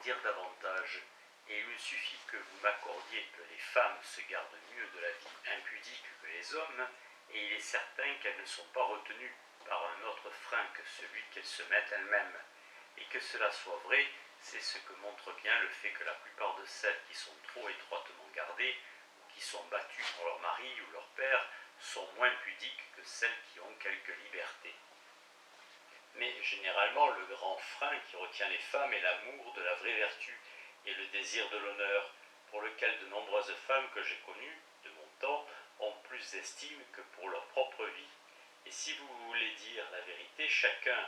dire davantage, et il me suffit que vous m'accordiez que les femmes se gardent mieux de la vie impudique que les hommes, et il est certain qu'elles ne sont pas retenues par un autre frein que celui qu'elles se mettent elles-mêmes. Et que cela soit vrai, c'est ce que montre bien le fait que la plupart de celles qui sont trop étroitement gardées, ou qui sont battues pour leur mari ou leur père, sont moins pudiques que celles qui ont quelque liberté. Mais généralement, le grand frein qui retient les femmes est l'amour de la vraie vertu et le désir de l'honneur, pour lequel de nombreuses femmes que j'ai connues, de mon temps, ont plus d'estime que pour leur propre vie. Et si vous voulez dire la vérité, chacun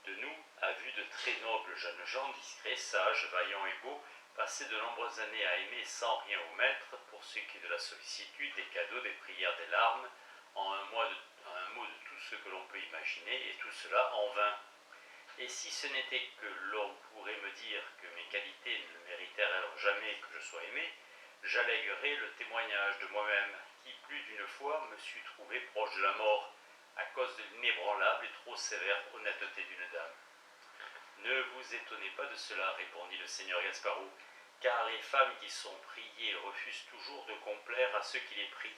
de nous a vu de très nobles jeunes gens, discrets, sages, vaillants et beaux, passer de nombreuses années à aimer sans rien omettre, pour ce qui est de la sollicitude, des cadeaux, des prières, des larmes, en un mot de tout ce que l'on peut imaginer, et tout cela en vain. Et si ce n'était que l'on pourrait me dire que mes qualités ne méritèrent jamais que je sois aimé, j'alléguerais le témoignage de moi-même, qui plus d'une fois me suis trouvé proche de la mort, à cause de l'inébranlable et trop sévère honnêteté d'une dame. Ne vous étonnez pas de cela, répondit le seigneur Gasparou, car les femmes qui sont priées refusent toujours de complaire à ceux qui les prient,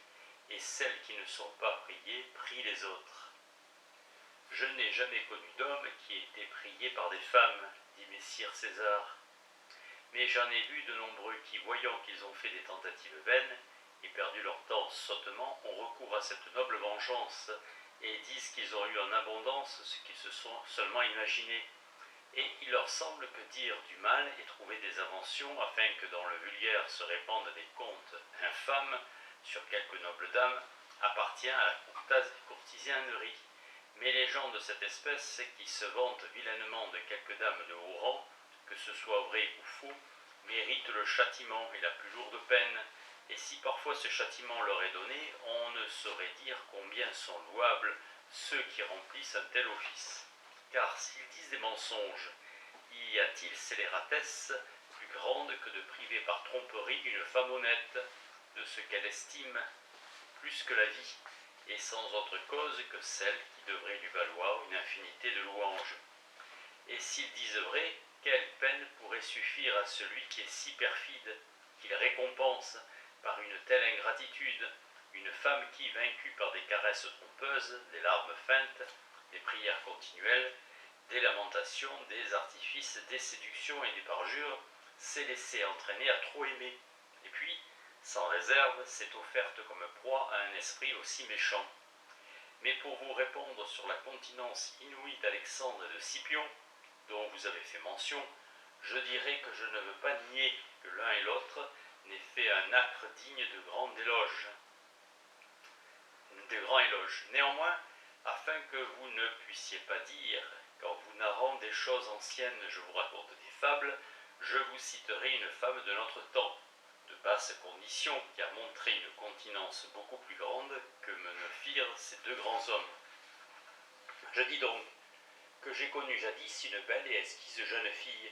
et celles qui ne sont pas priées prient les autres. Je n'ai jamais connu d'homme qui ait été prié par des femmes, dit messire César. Mais j'en ai vu de nombreux qui, voyant qu'ils ont fait des tentatives vaines et perdu leur temps sottement, ont recours à cette noble vengeance et disent qu'ils ont eu en abondance ce qu'ils se sont seulement imaginé. Et il leur semble que dire du mal et trouver des inventions afin que dans le vulgaire se répandent des contes infâmes sur quelque noble dame appartient à la courtisanerie. Mais les gens de cette espèce qui se vantent vilainement de quelque dame de haut rang, que ce soit vrai ou faux, méritent le châtiment et la plus lourde peine, et si parfois ce châtiment leur est donné, on ne saurait dire combien sont louables ceux qui remplissent un tel office. Car s'ils disent des mensonges, y a-t-il scélératesse plus grande que de priver par tromperie une femme honnête de ce qu'elle estime plus que la vie, et sans autre cause que celle qui devrait lui valoir une infinité de louanges. Et s'ils disent vrai, quelle peine pourrait suffire à celui qui est si perfide, qu'il récompense par une telle ingratitude une femme qui, vaincue par des caresses trompeuses, des larmes feintes, des prières continuelles, des lamentations, des artifices, des séductions et des parjures, s'est laissée entraîner à trop aimer, et puis, sans réserve, s'est offerte comme proie à un esprit aussi méchant. Mais pour vous répondre sur la continence inouïe d'Alexandre et de Scipion, dont vous avez fait mention, je dirais que je ne veux pas nier que l'un et l'autre n'aient fait un acte digne de grands éloges. Néanmoins, afin que vous ne puissiez pas dire, qu'en vous narrant des choses anciennes je vous raconte des fables, je vous citerai une femme de notre temps, de basse condition, qui a montré une continence beaucoup plus grande que ne firent ces deux grands hommes. Je dis donc que j'ai connu jadis une belle et exquise jeune fille,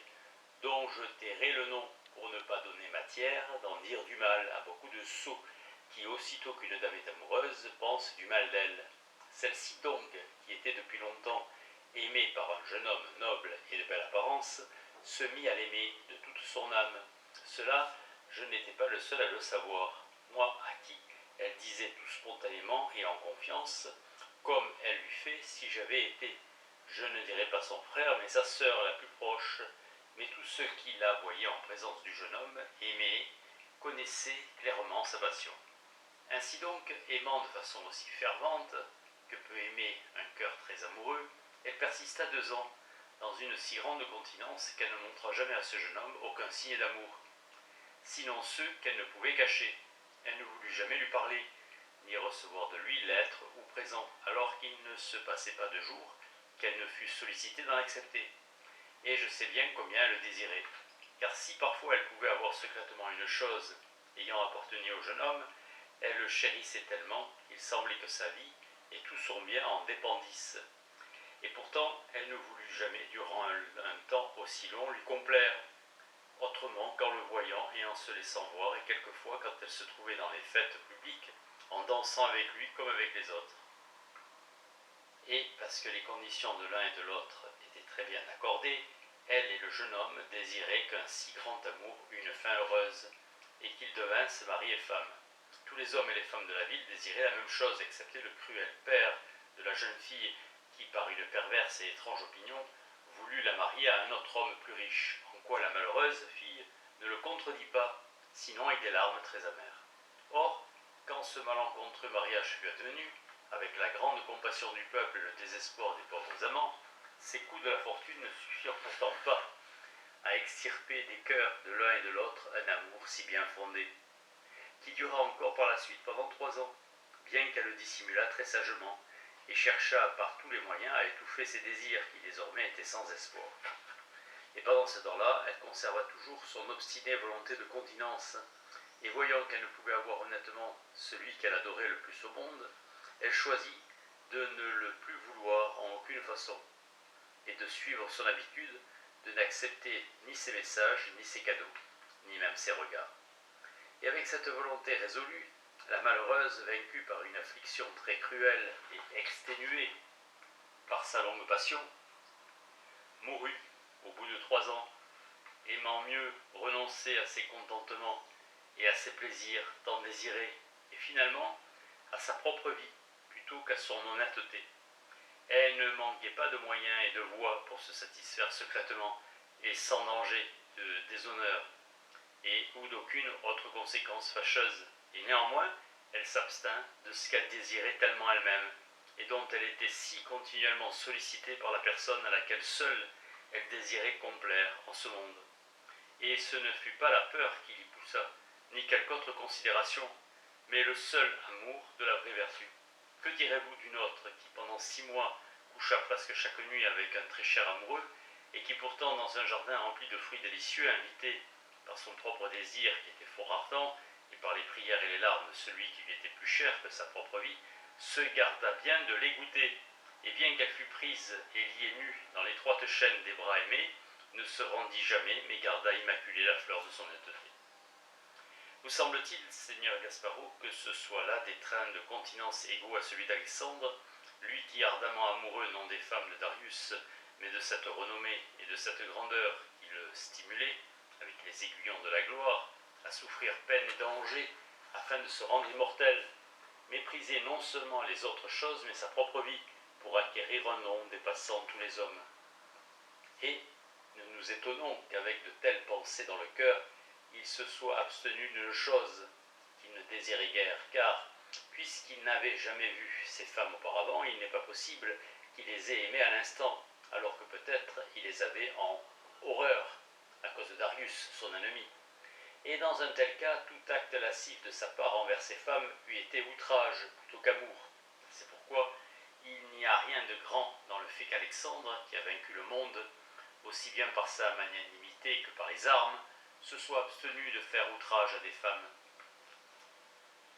dont je tairai le nom, pour ne pas donner matière d'en dire du mal à beaucoup de sots, qui, aussitôt qu'une dame est amoureuse, pensent du mal d'elle. Celle-ci donc, qui était depuis longtemps aimée par un jeune homme noble et de belle apparence, se mit à l'aimer de toute son âme. Cela, je n'étais pas le seul à le savoir, moi à qui elle disait tout spontanément et en confiance, comme elle l'eût fait si j'avais été, je ne dirais pas son frère, mais sa sœur la plus proche. Mais tous ceux qui la voyaient en présence du jeune homme aimaient, connaissaient clairement sa passion. Ainsi donc, aimant de façon aussi fervente que peut aimer un cœur très amoureux, elle persista 2 ans dans une si grande continence qu'elle ne montra jamais à ce jeune homme aucun signe d'amour, sinon ceux qu'elle ne pouvait cacher. Elle ne voulut jamais lui parler, ni recevoir de lui lettres ou présents, alors qu'il ne se passait pas de jour qu'elle ne fût sollicitée d'en accepter. Et je sais bien combien elle le désirait, car si parfois elle pouvait avoir secrètement une chose ayant appartenu au jeune homme, elle le chérissait tellement qu'il semblait que sa vie et tout son bien en dépendissent. Et pourtant, elle ne voulut jamais, durant un temps aussi long, lui complaire, autrement qu'en le voyant et en se laissant voir, et quelquefois quand elle se trouvait dans les fêtes publiques, en dansant avec lui comme avec les autres. Et parce que les conditions de l'un et de l'autre étaient très bien accordées, Elle et le jeune homme désiraient qu'un si grand amour eût une fin heureuse, et qu'ils devinssent mari et femme. Tous les hommes et les femmes de la ville désiraient la même chose, excepté le cruel père de la jeune fille qui, par une perverse et étrange opinion, voulut la marier à un autre homme plus riche, en quoi la malheureuse fille ne le contredit pas, sinon avec des larmes très amères. Or, quand ce malencontreux mariage fut advenu, avec la grande compassion du peuple et le désespoir des pauvres amants, ces coups de la fortune ne suffirent pourtant pas à extirper des cœurs de l'un et de l'autre un amour si bien fondé, qui dura encore par la suite pendant 3 ans, bien qu'elle le dissimulât très sagement, et chercha par tous les moyens à étouffer ses désirs qui désormais étaient sans espoir. Et pendant ce temps-là, elle conserva toujours son obstinée volonté de continence, et voyant qu'elle ne pouvait avoir honnêtement celui qu'elle adorait le plus au monde, elle choisit de ne le plus vouloir en aucune façon, et de suivre son habitude de n'accepter ni ses messages, ni ses cadeaux, ni même ses regards. Et avec cette volonté résolue, la malheureuse, vaincue par une affliction très cruelle et exténuée par sa longue passion, mourut au bout de 3 ans, aimant mieux renoncer à ses contentements et à ses plaisirs tant désirés, et finalement à sa propre vie plutôt qu'à son honnêteté. Elle ne manquait pas de moyens et de voies pour se satisfaire secrètement et sans danger de déshonneur et ou d'aucune autre conséquence fâcheuse, et néanmoins elle s'abstint de ce qu'elle désirait tellement elle-même, et dont elle était si continuellement sollicitée par la personne à laquelle seule elle désirait complaire en ce monde. Et ce ne fut pas la peur qui l'y poussa, ni quelque autre considération, mais le seul amour de la vraie vertu. Que direz-vous d'une autre qui, pendant 6 mois, coucha presque chaque nuit avec un très cher amoureux, et qui pourtant, dans un jardin rempli de fruits délicieux, invité par son propre désir qui était fort ardent, et par les prières et les larmes de celui qui lui était plus cher que sa propre vie, se garda bien de l'égoutter, et bien qu'elle fût prise et liée nue dans l'étroite chaîne des bras aimés, ne se rendit jamais, mais garda immaculée la fleur de son honnêteté. Vous semble-t-il, Seigneur Gasparro, que ce soit là des trains de continence égaux à celui d'Alexandre, lui qui, ardemment amoureux non des femmes de Darius, mais de cette renommée et de cette grandeur qui le stimulait, avec les aiguillons de la gloire, à souffrir peine et danger, afin de se rendre immortel, méprisait non seulement les autres choses, mais sa propre vie, pour acquérir un nom dépassant tous les hommes. Et ne nous étonnons qu'avec de telles pensées dans le cœur, il se soit abstenu d'une chose qu'il ne désirait guère, car, puisqu'il n'avait jamais vu ces femmes auparavant, il n'est pas possible qu'il les ait aimées à l'instant, alors que peut-être il les avait en horreur, à cause de Darius, son ennemi. Et dans un tel cas, tout acte lascif de sa part envers ces femmes eût été outrage plutôt qu'amour. C'est pourquoi il n'y a rien de grand dans le fait qu'Alexandre, qui a vaincu le monde, aussi bien par sa magnanimité que par les armes, se soit abstenu de faire outrage à des femmes.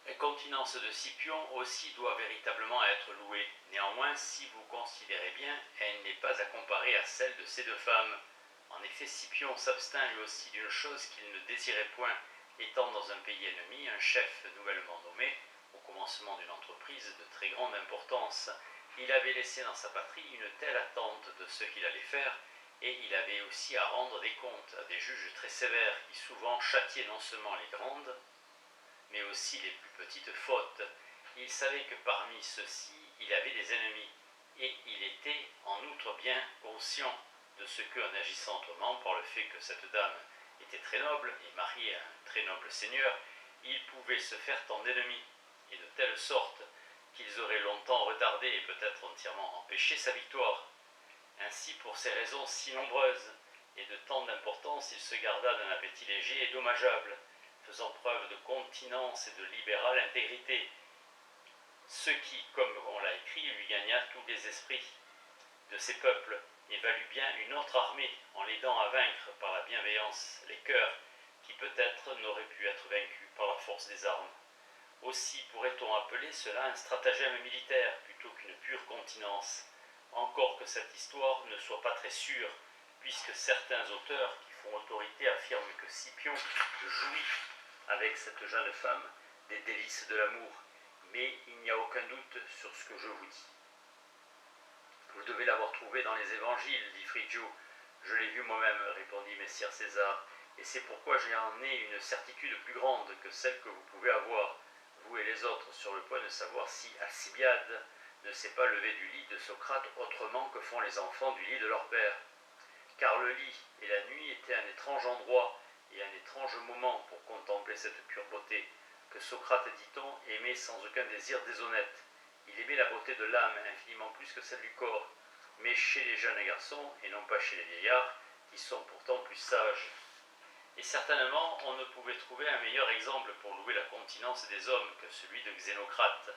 La continence de Scipion aussi doit véritablement être louée. Néanmoins, si vous considérez bien, elle n'est pas à comparer à celle de ces 2 femmes. En effet, Scipion s'abstint lui aussi d'une chose qu'il ne désirait point, étant dans un pays ennemi, un chef nouvellement nommé, au commencement d'une entreprise de très grande importance. Il avait laissé dans sa patrie une telle attente de ce qu'il allait faire, et il avait aussi à rendre des comptes à des juges très sévères qui souvent châtiaient non seulement les grandes, mais aussi les plus petites fautes. Il savait que parmi ceux-ci, il avait des ennemis, et il était en outre bien conscient de ce qu'en agissant autrement, par le fait que cette dame était très noble et mariée à un très noble seigneur, il pouvait se faire tant d'ennemis, et de telle sorte qu'ils auraient longtemps retardé et peut-être entièrement empêché sa victoire. Ainsi, pour ces raisons si nombreuses et de tant d'importance, il se garda d'un appétit léger et dommageable, faisant preuve de continence et de libérale intégrité, ce qui, comme on l'a écrit, lui gagna tous les esprits de ces peuples et valut bien une autre armée en l'aidant à vaincre par la bienveillance les cœurs qui peut-être n'auraient pu être vaincus par la force des armes. Aussi pourrait-on appeler cela un stratagème militaire plutôt qu'une pure continence, encore que cette histoire ne soit pas très sûre, puisque certains auteurs qui font autorité affirment que Scipion jouit avec cette jeune femme des délices de l'amour, mais il n'y a aucun doute sur ce que je vous dis. Vous devez l'avoir trouvé dans les évangiles, dit Frigio, Je l'ai vu moi-même, répondit messire César, et c'est pourquoi j'en ai une certitude plus grande que celle que vous pouvez avoir, vous et les autres, sur le point de savoir si Alcibiade ne s'est pas levé du lit de Socrate autrement que font les enfants du lit de leur père. Car le lit et la nuit étaient un étrange endroit et un étrange moment pour contempler cette pure beauté, que Socrate, dit-on, aimait sans aucun désir déshonnête. Il aimait la beauté de l'âme infiniment plus que celle du corps, mais chez les jeunes garçons, et non pas chez les vieillards, qui sont pourtant plus sages. Et certainement, on ne pouvait trouver un meilleur exemple pour louer la continence des hommes que celui de Xénocrate,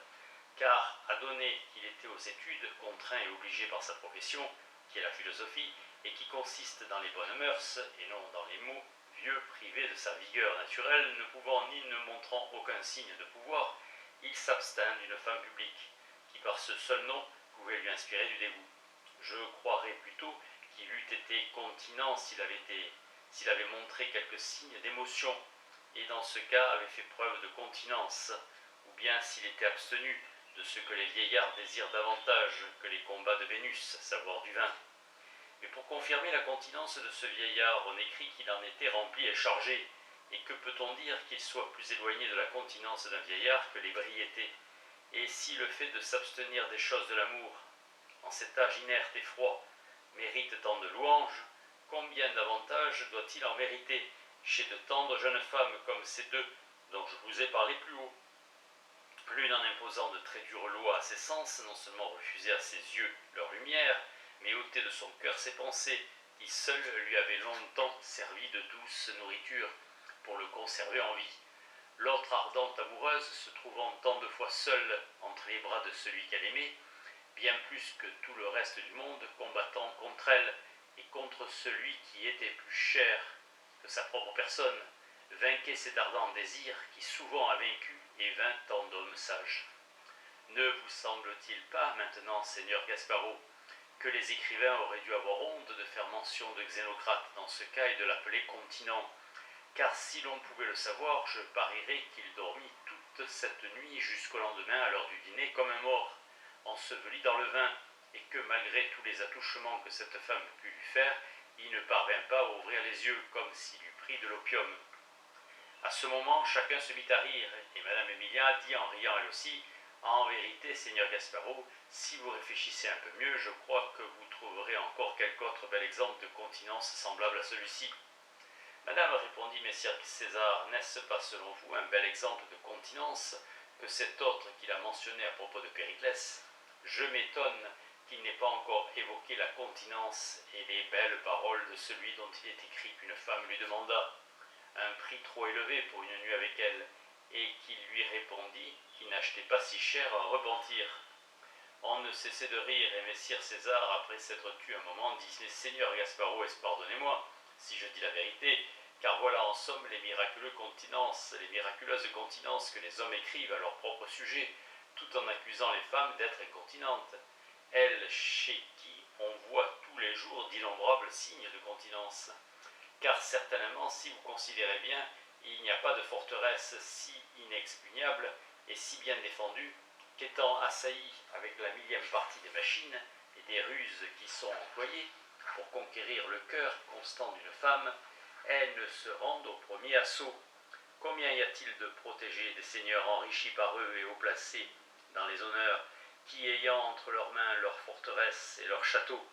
car, adonné qu'il était aux études, contraint et obligé par sa profession, qui est la philosophie, et qui consiste dans les bonnes mœurs, et non dans les mots, vieux, privé de sa vigueur naturelle, ne pouvant ni ne montrant aucun signe de pouvoir, il s'abstint d'une femme publique, qui par ce seul nom pouvait lui inspirer du dégoût. Je croirais plutôt qu'il eût été continent s'il avait montré quelques signes d'émotion, et dans ce cas avait fait preuve de continence, ou bien s'il était abstenu de ce que les vieillards désirent davantage que les combats de Vénus, à savoir du vin. Mais pour confirmer la continence de ce vieillard, on écrit qu'il en était rempli et chargé, et que peut-on dire qu'il soit plus éloigné de la continence d'un vieillard que l'ébriété? Et si le fait de s'abstenir des choses de l'amour, en cet âge inerte et froid, mérite tant de louanges, combien davantage doit-il en mériter chez de tendres jeunes femmes comme ces deux dont je vous ai parlé plus haut? L'une en imposant de très dures lois à ses sens, non seulement refusait à ses yeux leur lumière, mais ôtait de son cœur ses pensées, qui seules lui avaient longtemps servi de douce nourriture pour le conserver en vie. L'autre ardente amoureuse, se trouvant tant de fois seule entre les bras de celui qu'elle aimait, bien plus que tout le reste du monde, combattant contre elle et contre celui qui était plus cher que sa propre personne, vainquait cet ardent désir qui souvent a vaincu et vainc tant d'hommes sages. Ne vous semble-t-il pas maintenant, Seigneur Gasparot, que les écrivains auraient dû avoir honte de faire mention de Xénocrate dans ce cas et de l'appeler continent, car si l'on pouvait le savoir, je parierais qu'il dormit toute cette nuit jusqu'au lendemain à l'heure du dîner comme un mort, enseveli dans le vin, et que malgré tous les attouchements que cette femme put lui faire, il ne parvint pas à ouvrir les yeux comme s'il eût pris de l'opium. À ce moment, chacun se mit à rire, et Madame Emilia dit en riant elle aussi, « En vérité, Seigneur Gasparot, si vous réfléchissez un peu mieux, je crois que vous trouverez encore quelque autre bel exemple de continence semblable à celui-ci. » Madame, répondit messire César, n'est-ce pas selon vous un bel exemple de continence que cet autre qu'il a mentionné à propos de Périclès? Je m'étonne qu'il n'ait pas encore évoqué la continence et les belles paroles de celui dont il est écrit qu'une femme lui demanda un prix trop élevé pour une nuit avec elle, et qu'il lui répondit qu'il n'achetait pas si cher un repentir. On ne cessait de rire, et messire César, après s'être tu un moment, dit « Seigneur Gasparot, pardonnez-moi, si je dis la vérité, car voilà en somme les miraculeuses continences que les hommes écrivent à leur propre sujet, tout en accusant les femmes d'être incontinentes, elles chez qui on voit tous les jours d'innombrables signes de continence. Car certainement, si vous considérez bien, il n'y a pas de forteresse si inexpugnable et si bien défendue qu'étant assaillie avec la millième partie des machines et des ruses qui sont employées pour conquérir le cœur constant d'une femme, elle ne se rende au premier assaut. Combien y a-t-il de protégés, des seigneurs enrichis par eux et haut placés dans les honneurs, qui ayant entre leurs mains leur forteresse et leur château,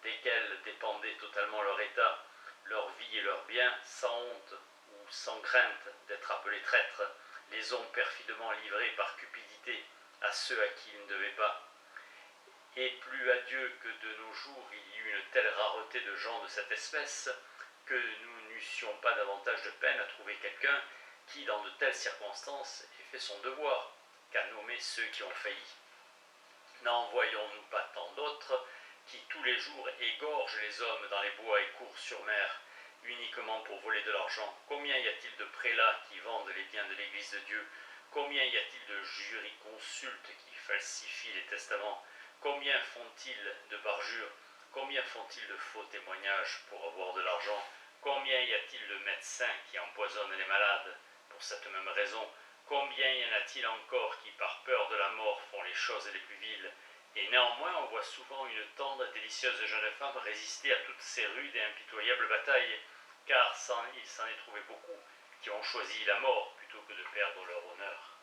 desquels dépendait totalement leur état, leur vie et leurs biens, sans honte ou sans crainte d'être appelés traîtres, les ont perfidement livrés par cupidité à ceux à qui ils ne devaient pas. Et plus à Dieu que de nos jours il y eut une telle rareté de gens de cette espèce, que nous n'eussions pas davantage de peine à trouver quelqu'un qui, dans de telles circonstances, ait fait son devoir, qu'à nommer ceux qui ont failli. N'en voyons-nous pas tant d'autres qui tous les jours égorgent les hommes dans les bois et courent sur mer, uniquement pour voler de l'argent? Combien y a-t-il de prélats qui vendent les biens de l'Église de Dieu? Combien y a-t-il de jurisconsultes qui falsifient les testaments? Combien font-ils de parjures? Combien font-ils de faux témoignages pour avoir de l'argent? Combien y a-t-il de médecins qui empoisonnent les malades pour cette même raison? Combien y en a-t-il encore qui, par peur de la mort, font les choses les plus viles Et néanmoins, on voit souvent une tendre, délicieuse jeune femme résister à toutes ces rudes et impitoyables batailles, car il s'en est trouvé beaucoup qui ont choisi la mort plutôt que de perdre leur honneur.